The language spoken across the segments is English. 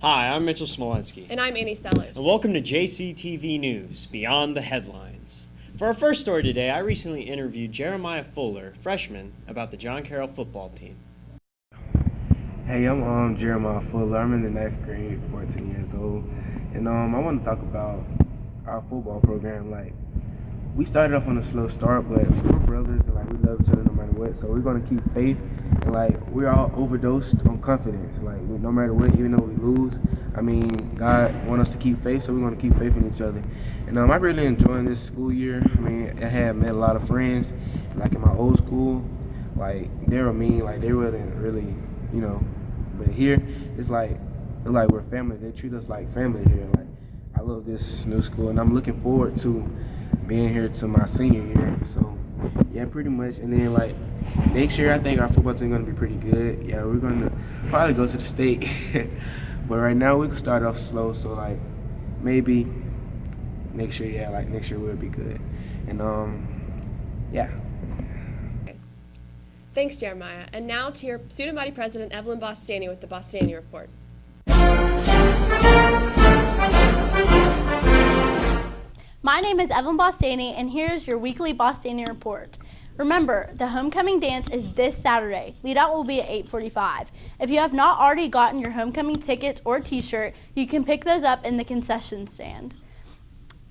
Hi, I'm Mitchell Smolensky. And I'm Annie Sellers. And welcome to Jctv News, Beyond the Headlines. For our first story today, I recently interviewed Jeremiah Fuller, freshman, about the John Carroll football team. Hey, I'm Jeremiah Fuller. I'm in the 9th grade, 14 years old. And I want to talk about our football program. We started off on a slow start, but we're brothers and we love each other no matter what. So we're gonna keep faith, and we're all overdosed on confidence. No matter what, even though we lose, God wants us to keep faith, so we're gonna keep faith in each other. And I'm really enjoying this school year. I have met a lot of friends, in my old school, they were mean, they wasn't really, But here, it's we're family. They treat us like family here. I love this new school, and I'm looking forward to being here to my senior year. So yeah, pretty much. And then next year, I think our football team is gonna be pretty good. Yeah, we're gonna probably go to the state. But right now we can start off slow. So maybe next year, next year will be good. And yeah. Thanks, Jeremiah. And now to your student body president, Evelyn Bostani, with the Bostani Report. My name is Evelyn Bostani, and here's your weekly Bostani Report. Remember, the homecoming dance is this Saturday. Lead out will be at 8:45. If you have not already gotten your homecoming tickets or t-shirt, you can pick those up in the concession stand.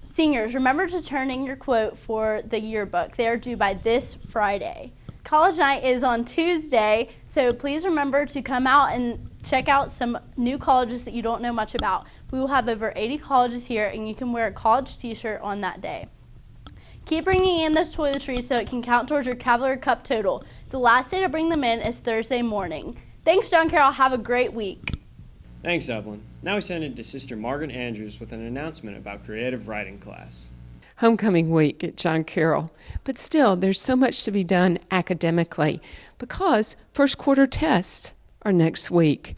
Seniors, remember to turn in your quote for the yearbook. They are due by this Friday. College night is on Tuesday, so please remember to come out and check out some new colleges that you don't know much about. We will have over 80 colleges here, and you can wear a college t-shirt on that day. Keep bringing in those toiletries so it can count towards your Cavalier Cup total. The last day to bring them in is Thursday morning. Thanks, John Carroll. Have a great week. Thanks, Evelyn. Now we send it to Sister Margaret Andrews with an announcement about creative writing class. Homecoming week at John Carroll. But still, there's so much to be done academically because first quarter tests are next week.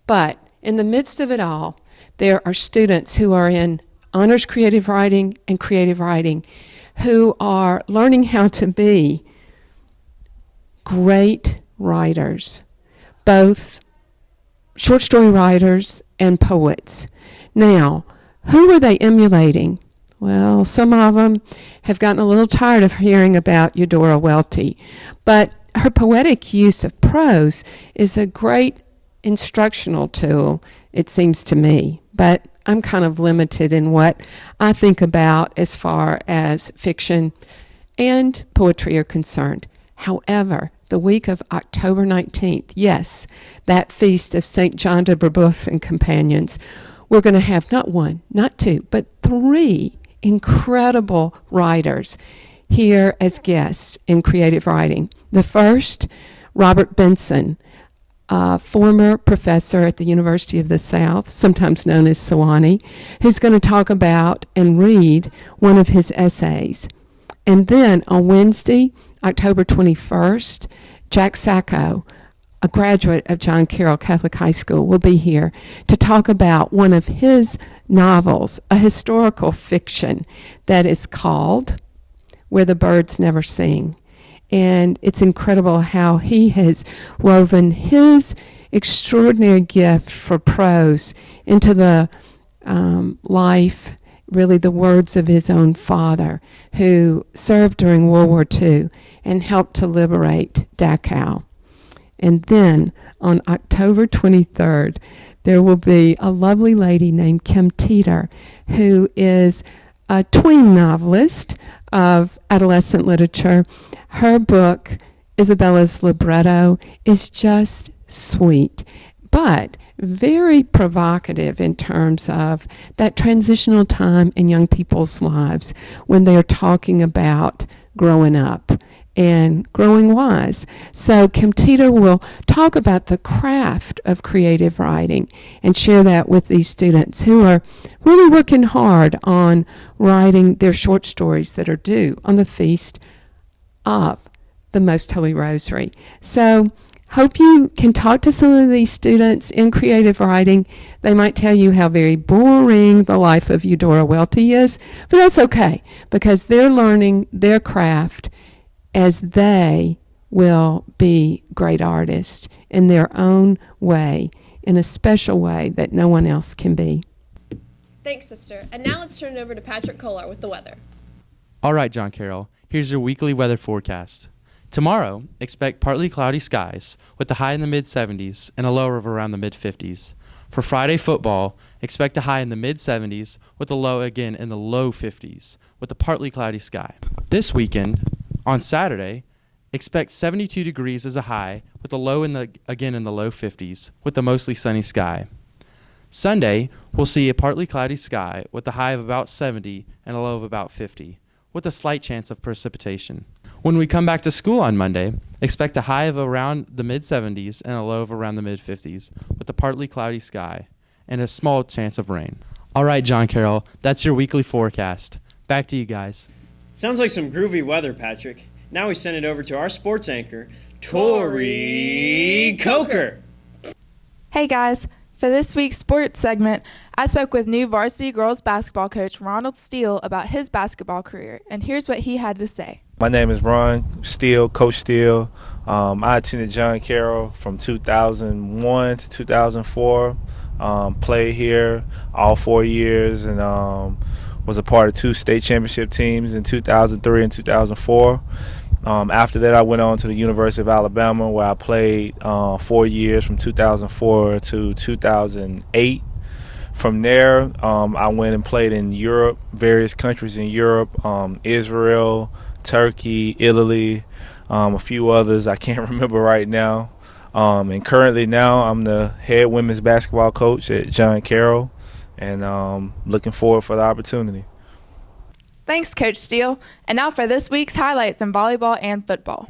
But in the midst of it all, there are students who are in honors creative writing and creative writing who are learning how to be great writers, both short story writers and poets. Now, who are they emulating? Well, some of them have gotten a little tired of hearing about Eudora Welty, but her poetic use of prose is a great instructional tool, it seems to me, but I'm kind of limited in what I think about as far as fiction and poetry are concerned. However, the week of October 19th, yes, that feast of St. John de Brebeuf and companions, we're going to have not one, not two, but three incredible writers here as guests in creative writing. The first, Robert Benson, former professor at the University of the South, sometimes known as Sewanee, who's going to talk about and read one of his essays. And then on Wednesday, October 21st, Jack Sacco, a graduate of John Carroll Catholic High School, will be here to talk about one of his novels, a historical fiction that is called Where the Birds Never Sing. And it's incredible how he has woven his extraordinary gift for prose into the life, really the words of his own father, who served during World War II and helped to liberate Dachau. And then on October 23rd, there will be a lovely lady named Kim Teeter, who is a tween novelist of adolescent literature. Her book, Isabella's Libretto, is just sweet, but very provocative in terms of that transitional time in young people's lives when they're talking about growing up and growing wise. So Kim Teeter will talk about the craft of creative writing and share that with these students who are really working hard on writing their short stories that are due on the Feast of the Most Holy Rosary. So hope you can talk to some of these students in creative writing. They might tell you how very boring the life of Eudora Welty is, but that's okay because they're learning their craft as they will be great artists in their own way in a special way that no one else can be. Thanks, sister. And now let's turn it over to Patrick Kohler with the weather. All right, John Carroll, here's your weekly weather forecast. Tomorrow, expect partly cloudy skies with a high in the mid-70s and a low of around the mid-50s. For Friday football, expect a high in the mid-70s with a low again in the low 50s with a partly cloudy sky. This weekend, on Saturday, expect 72 degrees as a high with a low again in the low 50s with a mostly sunny sky. Sunday, we'll see a partly cloudy sky with a high of about 70 and a low of about 50 with a slight chance of precipitation. When we come back to school on Monday, expect a high of around the mid-70s and a low of around the mid-50s with a partly cloudy sky and a small chance of rain. All right, John Carroll, that's your weekly forecast. Back to you guys. Sounds like some groovy weather, Patrick. Now we send it over to our sports anchor, Tori Coker. Hey guys, for this week's sports segment, I spoke with new varsity girls basketball coach Ronald Steele about his basketball career, and here's what he had to say. My name is Ron Steele, Coach Steele. I attended John Carroll from 2001 to 2004. Played here all 4 years and was a part of 2 state championship teams in 2003 and 2004. After that, I went on to the University of Alabama, where I played 4 years from 2004 to 2008. From there, I went and played in Europe, various countries in Europe, Israel, Turkey, Italy, a few others I can't remember right now. And currently now I'm the head women's basketball coach at John Carroll, and looking forward for the opportunity. Thanks, Coach Steele. And now for this week's highlights in volleyball and football.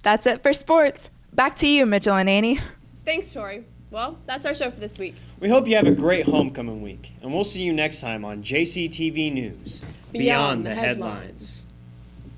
That's it for sports. Back to you, Mitchell and Annie. Thanks, Tori. Well, that's our show for this week. We hope you have a great homecoming week, and we'll see you next time on JCTV News, Beyond the Headlines.